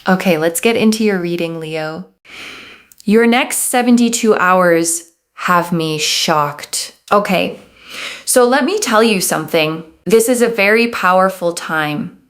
Okay, let's get into your reading, Leo. Your next 72 hours have me shocked. Okay, so let me tell you something. This is a very powerful time.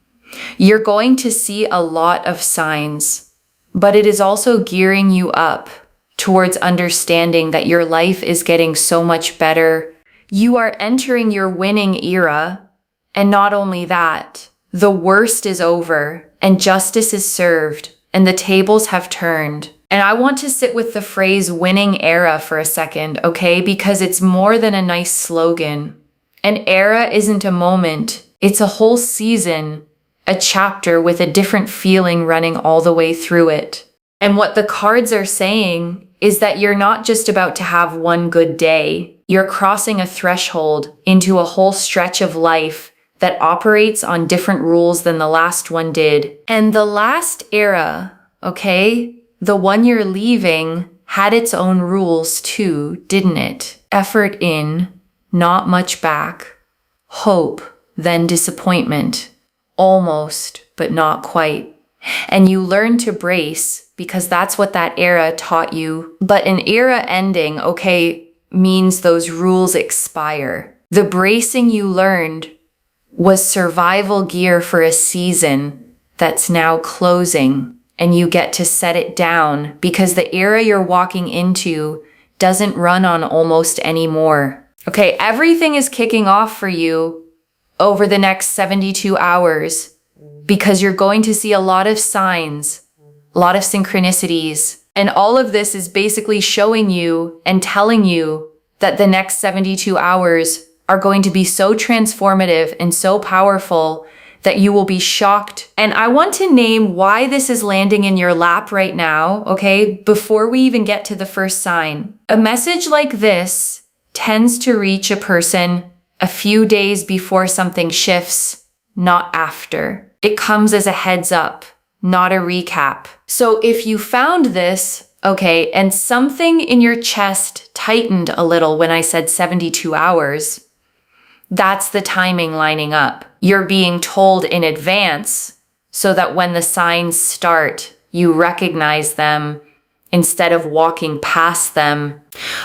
You're going to see a lot of signs, but it is also gearing you up towards understanding that your life is getting so much better. You are entering your winning era, and not only that, the worst is over and justice is served and the tables have turned. And I want to sit with the phrase winning era for a second, okay? Because it's more than a nice slogan. An era isn't a moment, it's a whole season, a chapter with a different feeling running all the way through it. And what the cards are saying is that you're not just about to have one good day, you're crossing a threshold into a whole stretch of life that operates on different rules than the last one did. And the last era, okay, the one you're leaving, had its own rules too, didn't it? Effort in, not much back. Hope, then disappointment. Almost, but not quite. And you learn to brace because that's what that era taught you. But an era ending, okay, means those rules expire. The bracing you learned was survival gear for a season that's now closing, and you get to set it down because the era you're walking into doesn't run on almost anymore. Okay, everything is kicking off for you over the next 72 hours because you're going to see a lot of signs, a lot of synchronicities, and all of this is basically showing you and telling you that the next 72 hours are going to be so transformative and so powerful that you will be shocked. And I want to name why this is landing in your lap right now, okay, before we even get to the first sign. A message like this tends to reach a person a few days before something shifts, not after. It comes as a heads up, not a recap. So if you found this, okay, and something in your chest tightened a little when I said 72 hours, that's the timing lining up. You're being told in advance so that when the signs start, you recognize them instead of walking past them.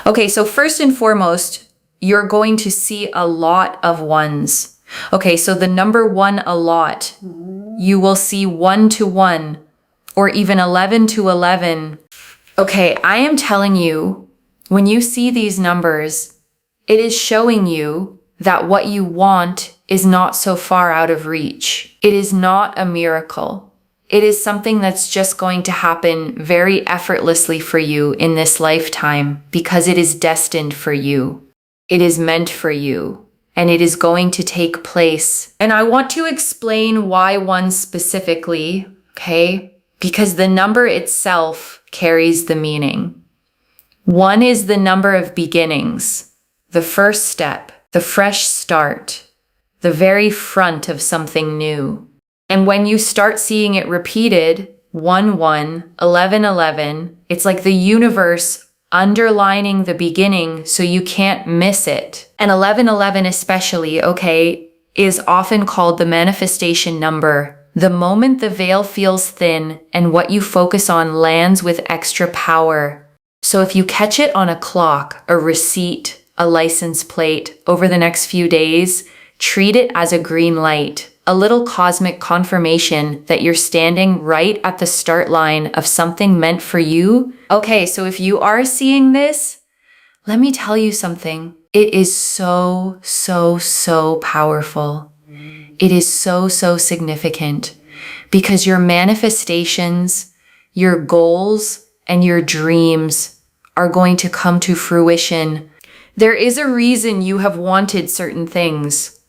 Okay, so first and foremost, you're going to see a lot of ones. Okay, so the number one, a lot. You will see 1 to 1 or even 11 to 11. Okay, I am telling you, when you see these numbers, it is showing you that what you want is not so far out of reach. It is not a miracle. It is something that's just going to happen very effortlessly for you in this lifetime because it is destined for you. It is meant for you, and it is going to take place. And I want to explain why one specifically, okay? Because the number itself carries the meaning. 1 is the number of beginnings, the first step, the fresh start, the very front of something new. And when you start seeing it repeated, 1, 1, 11, 11, it's like the universe underlining the beginning so you can't miss it. And 11, 11 especially, okay, is often called the manifestation number. The moment the veil feels thin and what you focus on lands with extra power. So if you catch it on a clock, a receipt, a license plate over the next few days, treat it as a green light, a little cosmic confirmation that you're standing right at the start line of something meant for you. Okay, so if you are seeing this, let me tell you something. It is so, so, so powerful. It is so, so significant because your manifestations, your goals, and your dreams are going to come to fruition. There is a reason you have wanted certain things,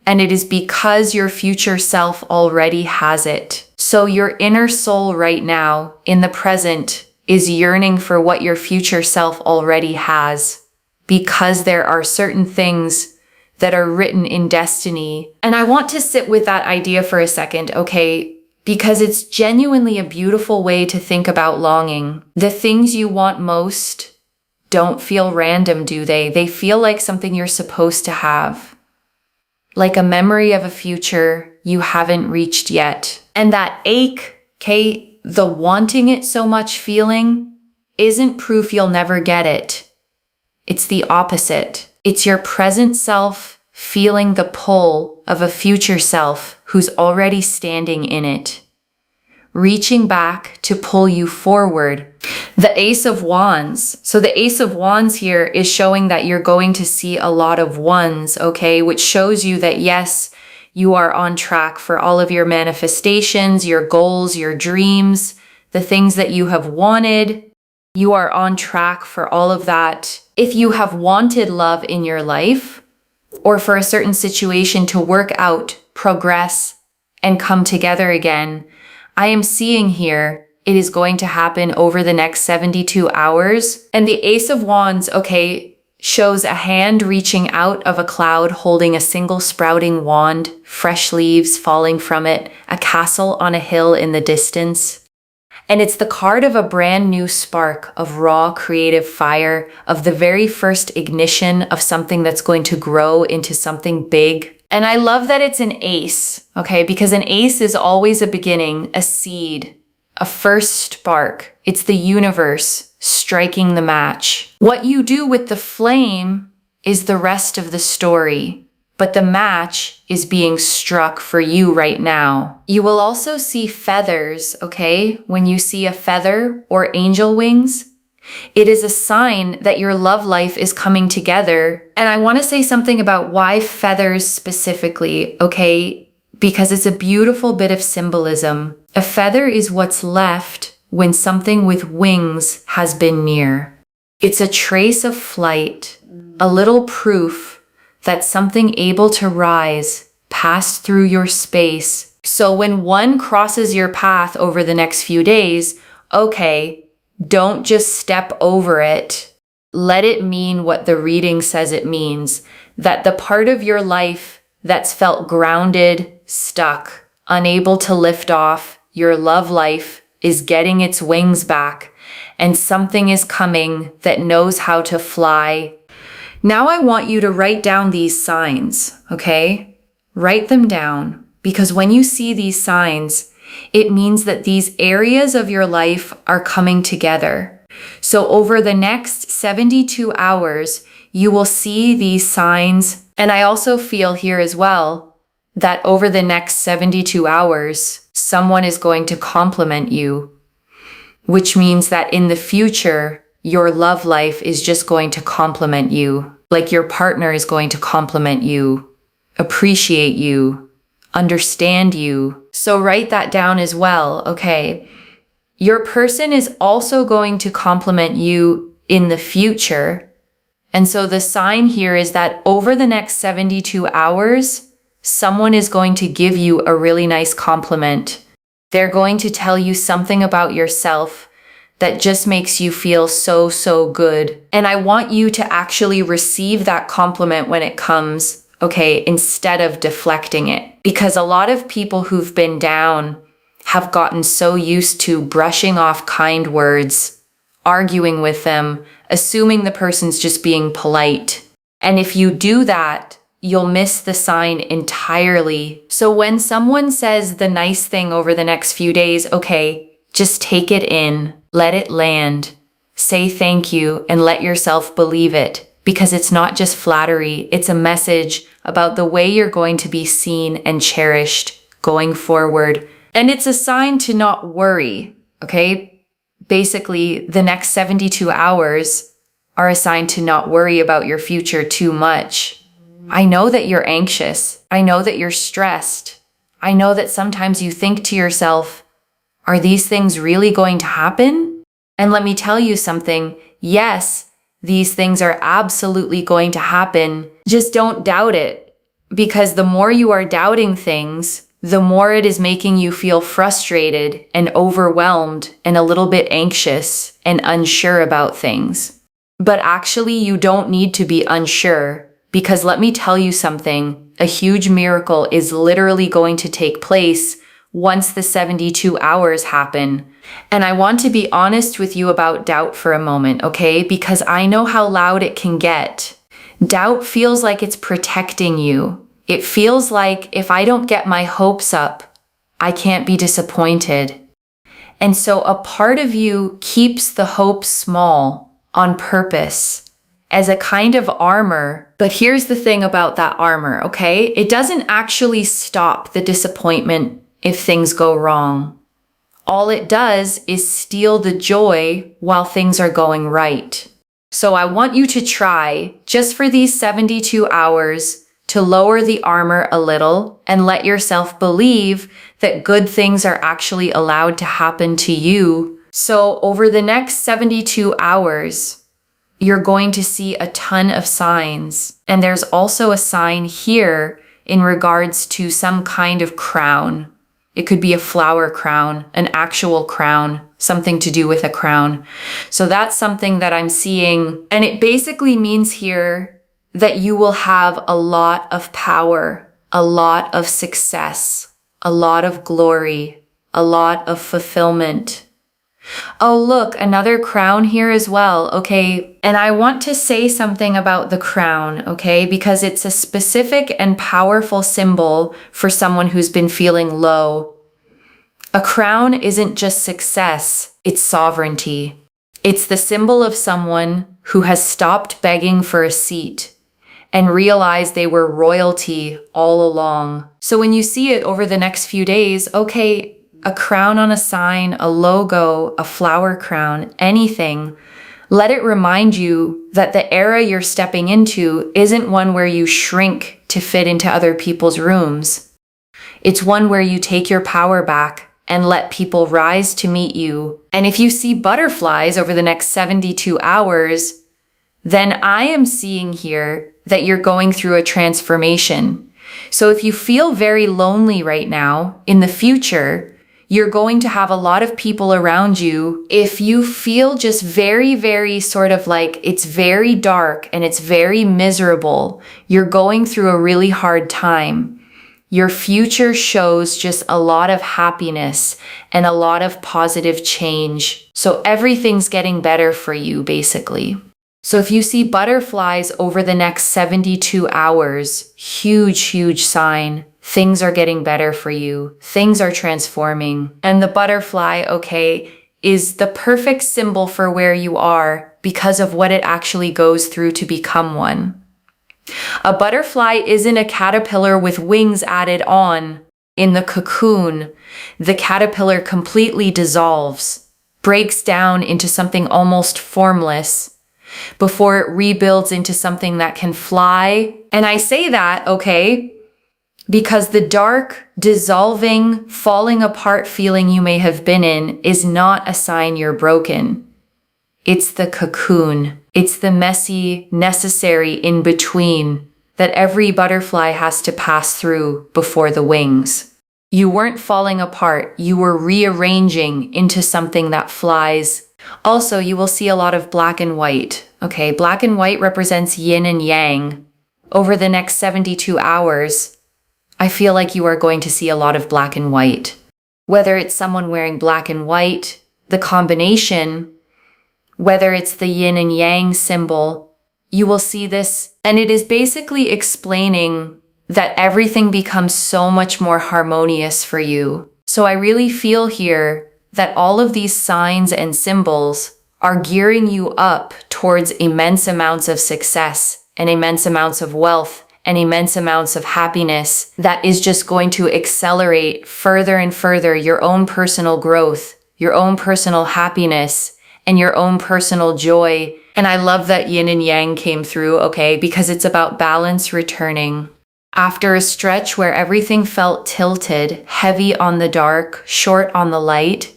and it is because your future self already has it. So your inner soul right now, in the present, is yearning for what your future self already has, because there are certain things that are written in destiny. And I want to sit with that idea for a second, okay? Because it's genuinely a beautiful way to think about longing. The things you want most don't feel random, do they? They feel like something you're supposed to have. Like a memory of a future you haven't reached yet. And that ache, okay, the wanting it so much feeling isn't proof you'll never get it. It's the opposite. It's your present self feeling the pull of a future self who's already standing in it, reaching back to pull you forward. The Ace of Wands. So the Ace of Wands here is showing that you're going to see a lot of ones, okay? Which shows you that yes, you are on track for all of your manifestations, your goals, your dreams, the things that you have wanted. You are on track for all of that. If you have wanted love in your life, or for a certain situation to work out, progress, and come together again, I am seeing here it is going to happen over the next 72 hours. And the Ace of Wands, okay, shows a hand reaching out of a cloud holding a single sprouting wand, fresh leaves falling from it, a castle on a hill in the distance. And it's the card of a brand new spark of raw creative fire, of the very first ignition of something that's going to grow into something big. And I love that it's an ace, okay? Because an ace is always a beginning, a seed, a first spark. It's the universe striking the match. What you do with the flame is the rest of the story. But the match is being struck for you right now. You will also see feathers, okay? When you see a feather or angel wings, it is a sign that your love life is coming together. And I want to say something about why feathers specifically, okay? Because it's a beautiful bit of symbolism. A feather is what's left when something with wings has been near. It's a trace of flight, a little proof that something able to rise passed through your space. So when one crosses your path over the next few days, okay, don't just step over it. Let it mean what the reading says it means, that the part of your life that's felt grounded, stuck, unable to lift off, your love life is getting its wings back, and something is coming that knows how to fly. Now I want you to write down these signs, okay? Write them down, because when you see these signs, it means that these areas of your life are coming together. So over the next 72 hours, you will see these signs. And I also feel here as well that over the next 72 hours, someone is going to compliment you, which means that in the future, your love life is just going to compliment you. Like your partner is going to compliment you, appreciate you, understand you. So write that down as well, okay? Your person is also going to compliment you in the future. And so the sign here is that over the next 72 hours, someone is going to give you a really nice compliment. They're going to tell you something about yourself that just makes you feel so, so good. And I want you to actually receive that compliment when it comes, okay, instead of deflecting it. Because a lot of people who've been down have gotten so used to brushing off kind words, arguing with them, assuming the person's just being polite. And if you do that, you'll miss the sign entirely. So when someone says the nice thing over the next few days, okay, just take it in. Let it land. Say thank you and let yourself believe it, because it's not just flattery. It's a message about the way you're going to be seen and cherished going forward. And it's a sign to not worry, okay? Basically, the next 72 hours are a sign to not worry about your future too much. I know that you're anxious. I know that you're stressed. I know that sometimes you think to yourself, are these things really going to happen? And let me tell you something. Yes, these things are absolutely going to happen. Just don't doubt it. Because the more you are doubting things, the more it is making you feel frustrated and overwhelmed and a little bit anxious and unsure about things. But actually, you don't need to be unsure, because let me tell you something. A huge miracle is literally going to take place once the 72 hours happen. And I want to be honest with you about doubt for a moment, okay? Because I know how loud it can get. Doubt feels like it's protecting you. It feels like if I don't get my hopes up, I can't be disappointed. And so a part of you keeps the hope small on purpose as a kind of armor. But here's the thing about that armor, okay? It doesn't actually stop the disappointment if things go wrong. All it does is steal the joy while things are going right. So I want you to try, just for these 72 hours, to lower the armor a little and let yourself believe that good things are actually allowed to happen to you. So over the next 72 hours, you're going to see a ton of signs. And there's also a sign here in regards to some kind of crown. It could be a flower crown, an actual crown, something to do with a crown. So that's something that I'm seeing. And it basically means here that you will have a lot of power, a lot of success, a lot of glory, a lot of fulfillment. Oh, look, another crown here as well. Okay. And I want to say something about the crown, okay? Because it's a specific and powerful symbol for someone who's been feeling low. A crown isn't just success, it's sovereignty. It's the symbol of someone who has stopped begging for a seat and realized they were royalty all along. So when you see it over the next few days, okay, a crown on a sign, a logo, a flower crown, anything, let it remind you that the era you're stepping into isn't one where you shrink to fit into other people's rooms. It's one where you take your power back and let people rise to meet you. And if you see butterflies over the next 72 hours, then I am seeing here that you're going through a transformation. So if you feel very lonely right now, in the future, you're going to have a lot of people around you. If you feel just very, very sort of like it's very dark and it's very miserable, you're going through a really hard time. Your future shows just a lot of happiness and a lot of positive change. So everything's getting better for you, basically. So if you see butterflies over the next 72 hours, huge, huge sign. Things are getting better for you. Things are transforming. And the butterfly, okay, is the perfect symbol for where you are because of what it actually goes through to become one. A butterfly isn't a caterpillar with wings added on. In the cocoon, the caterpillar completely dissolves, breaks down into something almost formless before it rebuilds into something that can fly. And I say that, okay, because the dark, dissolving, falling apart feeling you may have been in is not a sign you're broken. It's the cocoon. It's the messy, necessary in-between that every butterfly has to pass through before the wings. You weren't falling apart. You were rearranging into something that flies. Also, you will see a lot of black and white. Okay, black and white represents yin and yang. Over the next 72 hours, I feel like you are going to see a lot of black and white. Whether it's someone wearing black and white, the combination, whether it's the yin and yang symbol, you will see this. And it is basically explaining that everything becomes so much more harmonious for you. So I really feel here that all of these signs and symbols are gearing you up towards immense amounts of success and immense amounts of wealth and immense amounts of happiness that is just going to accelerate further and further your own personal growth, your own personal happiness, and your own personal joy. And I love that yin and yang came through, okay, because it's about balance returning. After a stretch where everything felt tilted, heavy on the dark, short on the light,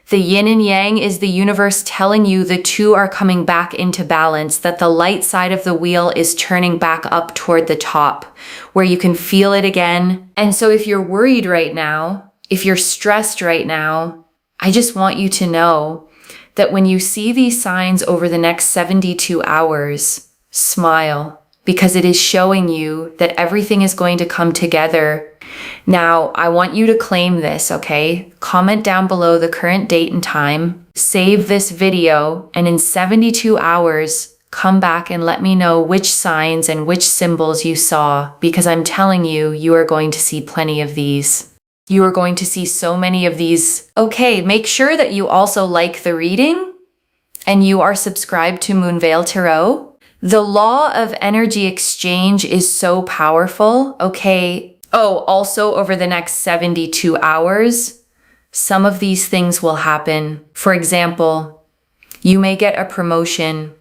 the yin and yang is the universe telling you the two are coming back into balance, that the light side of the wheel is turning back up toward the top, where you can feel it again. And so if you're worried right now, if you're stressed right now, I just want you to know that when you see these signs over the next 72 hours, smile, because it is showing you that everything is going to come together. Now, I want you to claim this, okay? Comment down below the current date and time, save this video, and in 72 hours, come back and let me know which signs and which symbols you saw, because I'm telling you, you are going to see plenty of these. You are going to see so many of these. Okay, make sure that you also like the reading and you are subscribed to Moonveil Tarot. The law of energy exchange is so powerful, okay? Oh, also over the next 72 hours, some of these things will happen. For example, you may get a promotion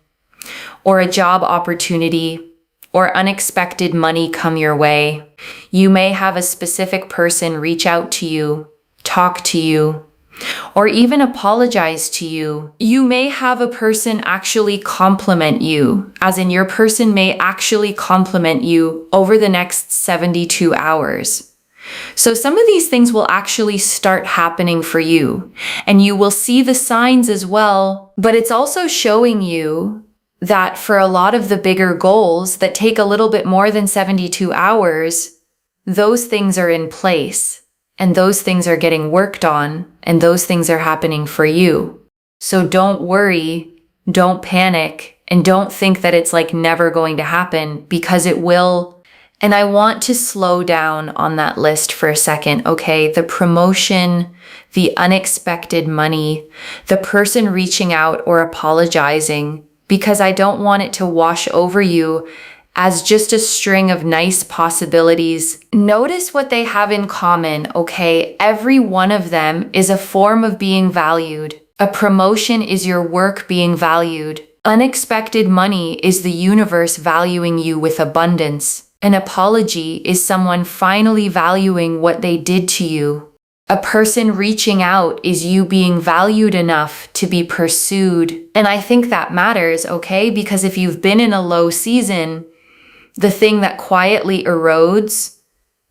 or a job opportunity or unexpected money come your way. You may have a specific person reach out to you, talk to you, or even apologize to you. You may have a person actually compliment you, as in your person may actually compliment you over the next 72 hours. So some of these things will actually start happening for you, and you will see the signs as well, but it's also showing you that for a lot of the bigger goals that take a little bit more than 72 hours, those things are in place. And those things are getting worked on, and those things are happening for you. So don't worry, don't panic, and don't think that it's like never going to happen, because it will. And I want to slow down on that list for a second, okay? The promotion, the unexpected money, the person reaching out or apologizing, because I don't want it to wash over you as just a string of nice possibilities. Notice what they have in common, okay? Every one of them is a form of being valued. A promotion is your work being valued. Unexpected money is the universe valuing you with abundance. An apology is someone finally valuing what they did to you. A person reaching out is you being valued enough to be pursued. And I think that matters, okay? Because if you've been in a low season, the thing that quietly erodes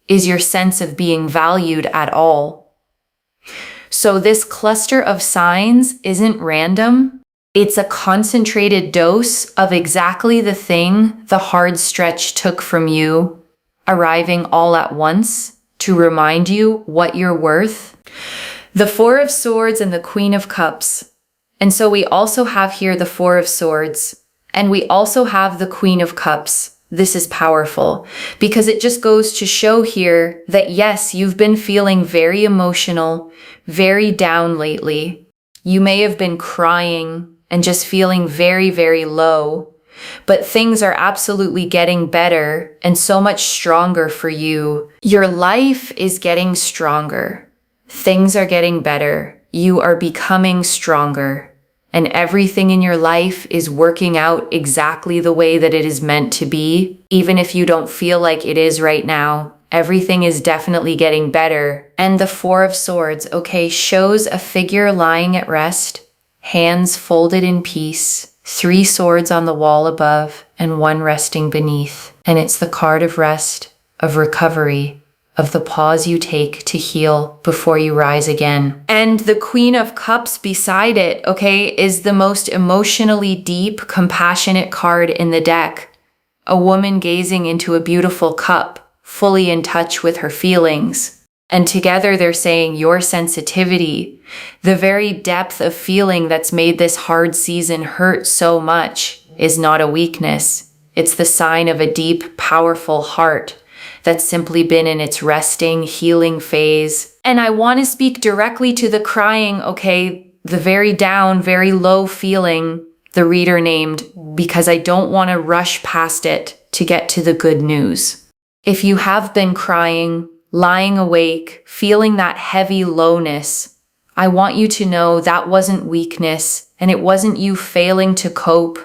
is your sense of being valued at all. So this cluster of signs isn't random. It's a concentrated dose of exactly the thing the hard stretch took from you, arriving all at once to remind you what you're worth. The Four of Swords and the Queen of Cups. And so we also have here the Four of Swords, and we also have the Queen of Cups. This is powerful because it just goes to show here that yes, you've been feeling very emotional, very down lately. You may have been crying and just feeling very, very low, but things are absolutely getting better and so much stronger for you. Your life is getting stronger. Things are getting better. You are becoming stronger. And everything in your life is working out exactly the way that it is meant to be. Even if you don't feel like it is right now, everything is definitely getting better. And the Four of Swords, okay, shows a figure lying at rest, hands folded in peace, 3 swords on the wall above, and 1 resting beneath. And it's the card of rest, of recovery, of the pause you take to heal before you rise again. And the Queen of Cups beside it, okay, is the most emotionally deep, compassionate card in the deck. A woman gazing into a beautiful cup, fully in touch with her feelings. And together they're saying your sensitivity, the very depth of feeling that's made this hard season hurt so much, is not a weakness. It's the sign of a deep, powerful heart that's simply been in its resting, healing phase. And I want to speak directly to the crying, okay, the very down, very low feeling the reader named, because I don't want to rush past it to get to the good news. If you have been crying, lying awake, feeling that heavy lowness, I want you to know that wasn't weakness, and it wasn't you failing to cope.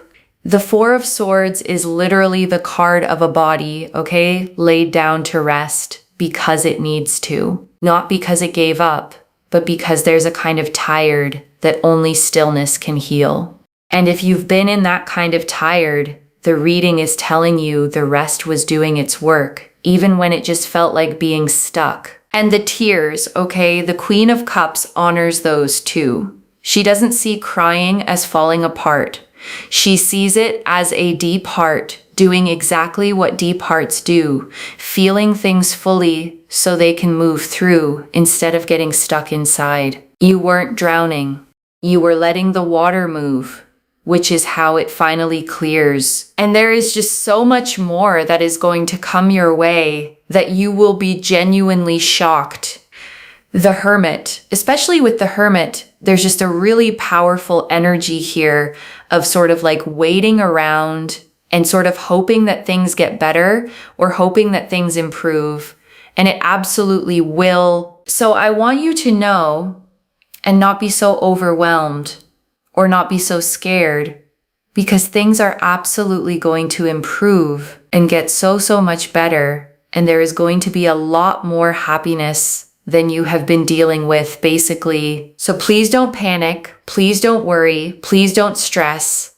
The Four of Swords is literally the card of a body, okay, laid down to rest because it needs to. Not because it gave up, but because there's a kind of tired that only stillness can heal. And if you've been in that kind of tired, the reading is telling you the rest was doing its work, even when it just felt like being stuck. And the tears, okay, the Queen of Cups honors those too. She doesn't see crying as falling apart. She sees it as a deep heart doing exactly what deep hearts do, feeling things fully so they can move through instead of getting stuck inside. You weren't drowning. You were letting the water move, which is how it finally clears. And there is just so much more that is going to come your way that you will be genuinely shocked. The Hermit, especially with the Hermit, there's just a really powerful energy here of sort of like waiting around and sort of hoping that things get better or hoping that things improve. And it absolutely will. So I want you to know and not be so overwhelmed or not be so scared, because things are absolutely going to improve and get so much better. And there is going to be a lot more happiness than you have been dealing with, basically. So please don't panic. Please don't worry. Please don't stress.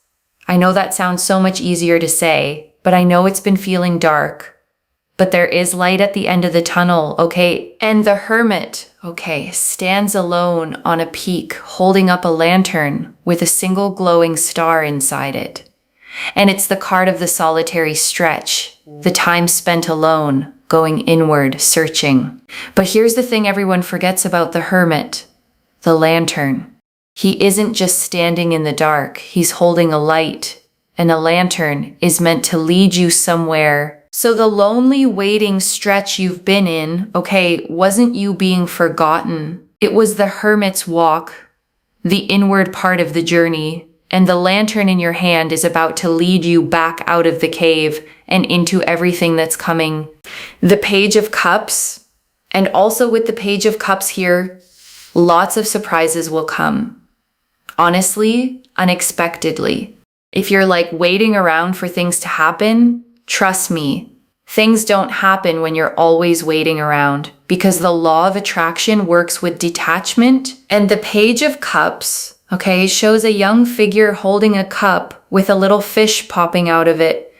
I know that sounds so much easier to say, but I know it's been feeling dark. But there is light at the end of the tunnel, okay? And the Hermit, okay, stands alone on a peak, holding up a lantern with a single glowing star inside it. And it's the card of the solitary stretch, the time spent alone, going inward, searching. But here's the thing everyone forgets about the Hermit, the lantern. He isn't just standing in the dark, he's holding a light, and a lantern is meant to lead you somewhere. So the lonely waiting stretch you've been in, okay, wasn't you being forgotten. It was the Hermit's walk, the inward part of the journey, and the lantern in your hand is about to lead you back out of the cave and into everything that's coming. The Page of Cups, and also with the Page of Cups here, lots of surprises will come. Honestly, unexpectedly. If you're like waiting around for things to happen, trust me, things don't happen when you're always waiting around, because the law of attraction works with detachment. And the Page of Cups, okay, shows a young figure holding a cup with a little fish popping out of it,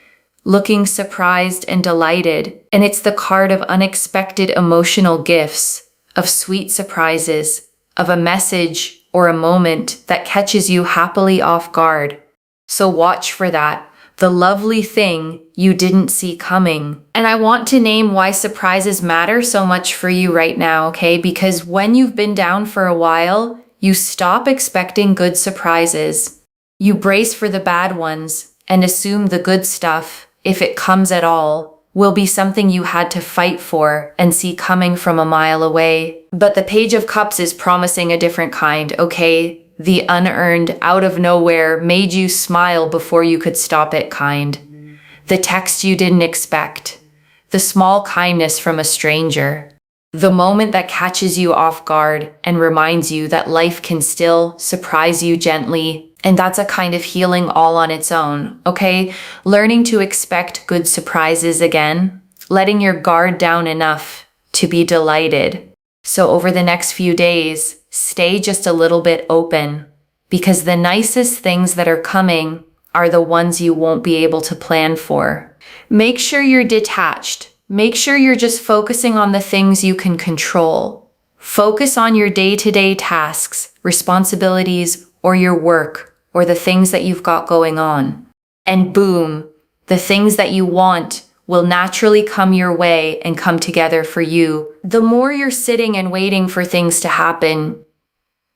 looking surprised and delighted. And it's the card of unexpected emotional gifts, of sweet surprises, of a message or a moment that catches you happily off guard. So watch for that, the lovely thing you didn't see coming. And I want to name why surprises matter so much for you right now, okay? Because when you've been down for a while, you stop expecting good surprises. You brace for the bad ones and assume the good stuff, if it comes at all, will be something you had to fight for and see coming from a mile away. But the Page of Cups is promising a different kind, okay? The unearned, out of nowhere, made you smile before you could stop it kind. The text you didn't expect. The small kindness from a stranger. The moment that catches you off guard and reminds you that life can still surprise you gently. And that's a kind of healing all on its own, okay? Learning to expect good surprises again. Letting your guard down enough to be delighted. So over the next few days, stay just a little bit open, because the nicest things that are coming are the ones you won't be able to plan for. Make sure you're detached. Make sure you're just focusing on the things you can control. Focus on your day-to-day tasks, responsibilities, or your work, or the things that you've got going on. And boom, the things that you want will naturally come your way and come together for you. The more you're sitting and waiting for things to happen,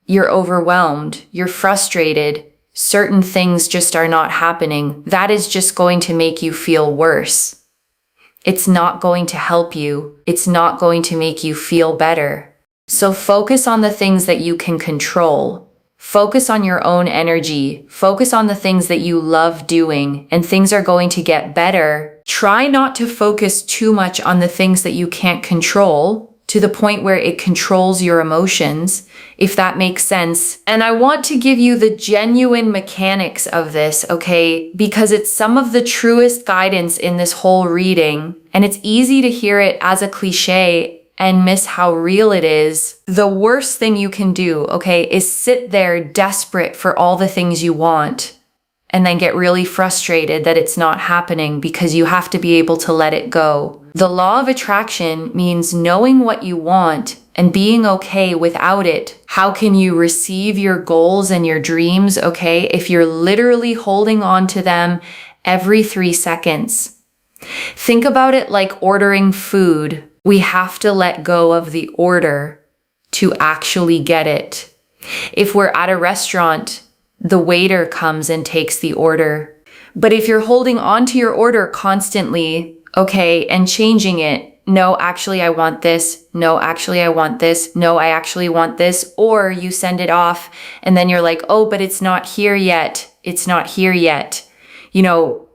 you're overwhelmed, you're frustrated, certain things just are not happening. That is just going to make you feel worse. It's not going to help you. It's not going to make you feel better. So focus on the things that you can control. Focus on your own energy. Focus on the things that you love doing, and things are going to get better. Try not to focus too much on the things that you can't control, to the point where it controls your emotions, if that makes sense. And I want to give you the genuine mechanics of this, okay? Because it's some of the truest guidance in this whole reading, and it's easy to hear it as a cliche and miss how real it is. The worst thing you can do, okay, is sit there desperate for all the things you want and then get really frustrated that it's not happening, because you have to be able to let it go. The law of attraction means knowing what you want and being okay without it. How can you receive your goals and your dreams, okay, if you're literally holding on to them every 3 seconds? Think about it like ordering food. We have to let go of the order to actually get it. If we're at a restaurant, the waiter comes and takes the order. But if you're holding on to your order constantly, okay, and changing it, no, actually, I want this. No, actually, I want this. No, I actually want this. Or you send it off and then you're like, oh, but it's not here yet. It's not here yet.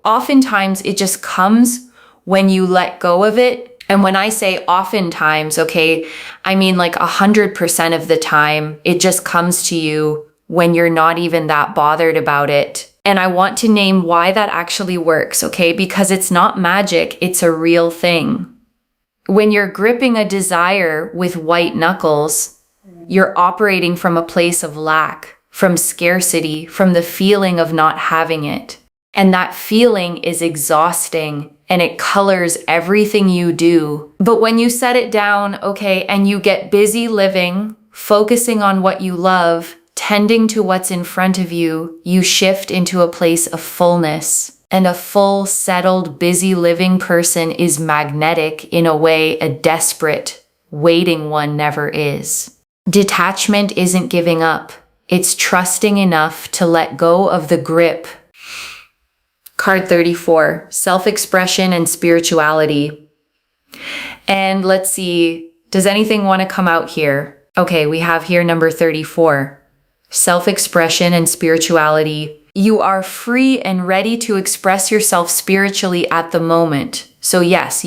Oftentimes it just comes when you let go of it. And when I say oftentimes, okay, I mean like 100% of the time, it just comes to you when you're not even that bothered about it. And I want to name why that actually works, okay? Because it's not magic, it's a real thing. When you're gripping a desire with white knuckles, you're operating from a place of lack, from scarcity, from the feeling of not having it. And that feeling is exhausting and it colors everything you do. But when you set it down, okay, and you get busy living, focusing on what you love, tending to what's in front of you, you shift into a place of fullness. And a full, settled, busy living person is magnetic in a way a desperate, waiting one never is. Detachment isn't giving up. It's trusting enough to let go of the grip. Card 34, self-expression and spirituality. And let's see, does anything want to come out here? Okay, we have here number 34, self-expression and spirituality. You are free and ready to express yourself spiritually at the moment. So yes,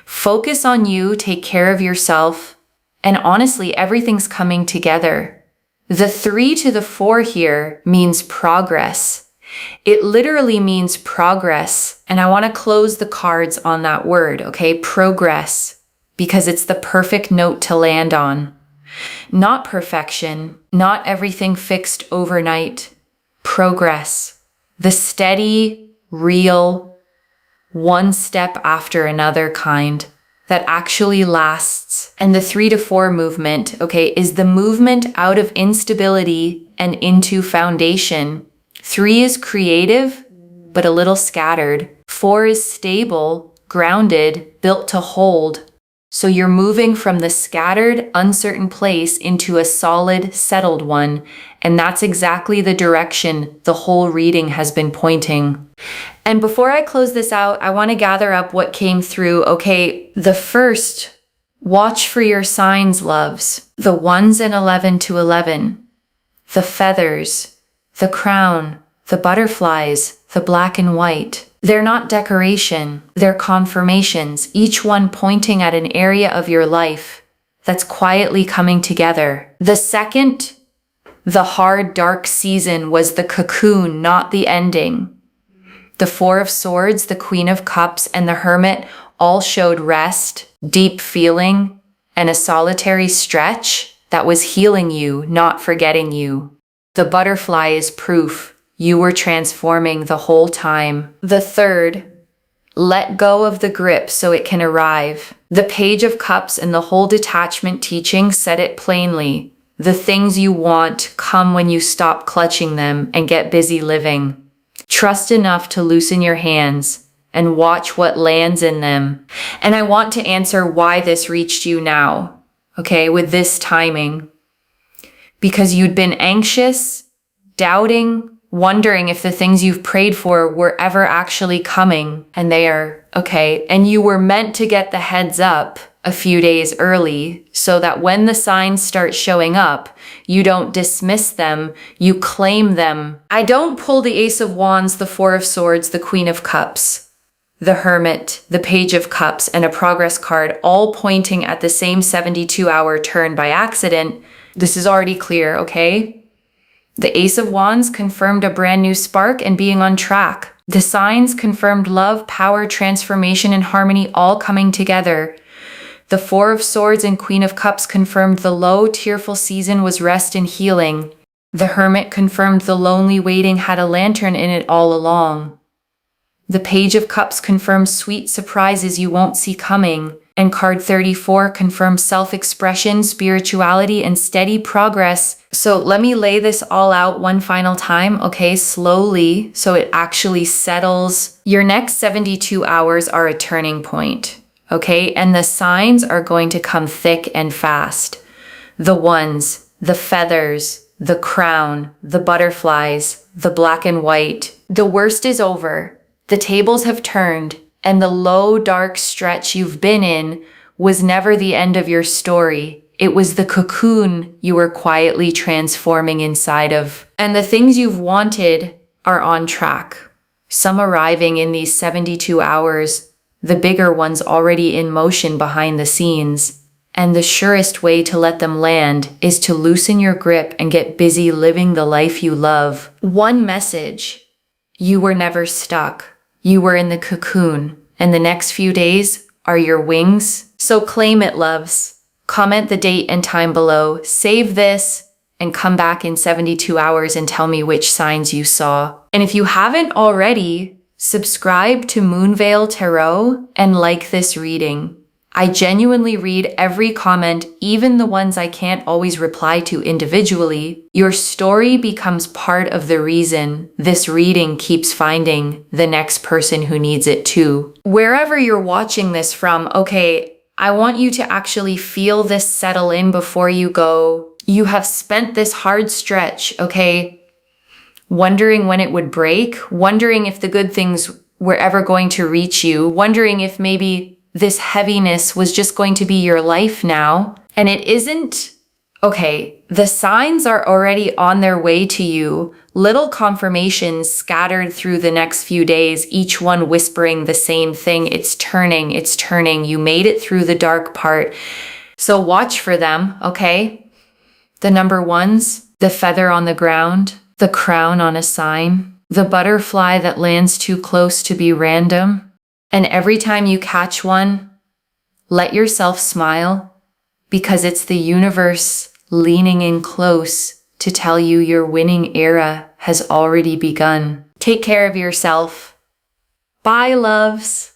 focus on you, take care of yourself, and honestly, everything's coming together. The 3 to the 4 here means progress. It literally means progress. And I want to close the cards on that word, okay? Progress, because it's the perfect note to land on. Not perfection, not everything fixed overnight. Progress, the steady, real, one step after another kind that actually lasts. And the 3 to 4 movement, okay, is the movement out of instability and into foundation. 3 is creative, but a little scattered. 4 is stable, grounded, built to hold. So you're moving from the scattered, uncertain place into a solid, settled one. And that's exactly the direction the whole reading has been pointing. And before I close this out, I want to gather up what came through. Okay, the first, watch for your signs, loves. The 1s and 11 to 11. The feathers, the crown, the butterflies, the black and white. They're not decoration, they're confirmations, each one pointing at an area of your life that's quietly coming together. The second, the hard, dark season was the cocoon, not the ending. The 4 of Swords, the Queen of Cups, and the Hermit all showed rest, deep feeling, and a solitary stretch that was healing you, not forgetting you. The butterfly is proof. You were transforming the whole time. The 3rd, let go of the grip so it can arrive. The Page of Cups and the whole detachment teaching said it plainly. The things you want come when you stop clutching them and get busy living. Trust enough to loosen your hands and watch what lands in them. And I want to answer why this reached you now, okay, with this timing. Because you'd been anxious, doubting, wondering if the things you've prayed for were ever actually coming, and they are, okay. And you were meant to get the heads up a few days early so that when the signs start showing up, you don't dismiss them, you claim them. I don't pull the Ace of Wands, the 4 of Swords, the Queen of Cups, the Hermit, the Page of Cups, and a progress card, all pointing at the same 72-hour turn by accident. This is already clear, okay? The Ace of Wands confirmed a brand new spark and being on track. The signs confirmed love, power, transformation, and harmony all coming together. The 4 of Swords and Queen of Cups confirmed the low, tearful season was rest and healing. The Hermit confirmed the lonely waiting had a lantern in it all along. The Page of Cups confirms sweet surprises you won't see coming. And card 34 confirms self-expression, spirituality, and steady progress. So let me lay this all out one final time, okay, slowly, so it actually settles. Your next 72 hours are a turning point, okay? And the signs are going to come thick and fast. The 1s, the feathers, the crown, the butterflies, the black and white. The worst is over. The tables have turned. And the low, dark stretch you've been in was never the end of your story. It was the cocoon you were quietly transforming inside of. And the things you've wanted are on track. Some arriving in these 72 hours, the bigger ones already in motion behind the scenes. And the surest way to let them land is to loosen your grip and get busy living the life you love. One message: you were never stuck. You were in the cocoon, and the next few days are your wings. So claim it, loves. Comment the date and time below, save this, and come back in 72 hours and tell me which signs you saw. And if you haven't already, subscribe to Moonveil Tarot and like this reading. I genuinely read every comment, even the ones I can't always reply to individually. Your story becomes part of the reason this reading keeps finding the next person who needs it too. Wherever you're watching this from, okay, I want you to actually feel this settle in before you go. You have spent this hard stretch, okay, wondering when it would break, wondering if the good things were ever going to reach you, wondering if maybe this heaviness was just going to be your life now. And it isn't. Okay, the signs are already on their way to you. Little confirmations scattered through the next few days, each one whispering the same thing. It's turning, it's turning. You made it through the dark part. So watch for them, okay? The number ones, the feather on the ground, the crown on a sign, the butterfly that lands too close to be random. And every time you catch one, let yourself smile, because it's the universe leaning in close to tell you your winning era has already begun. Take care of yourself. Bye, loves.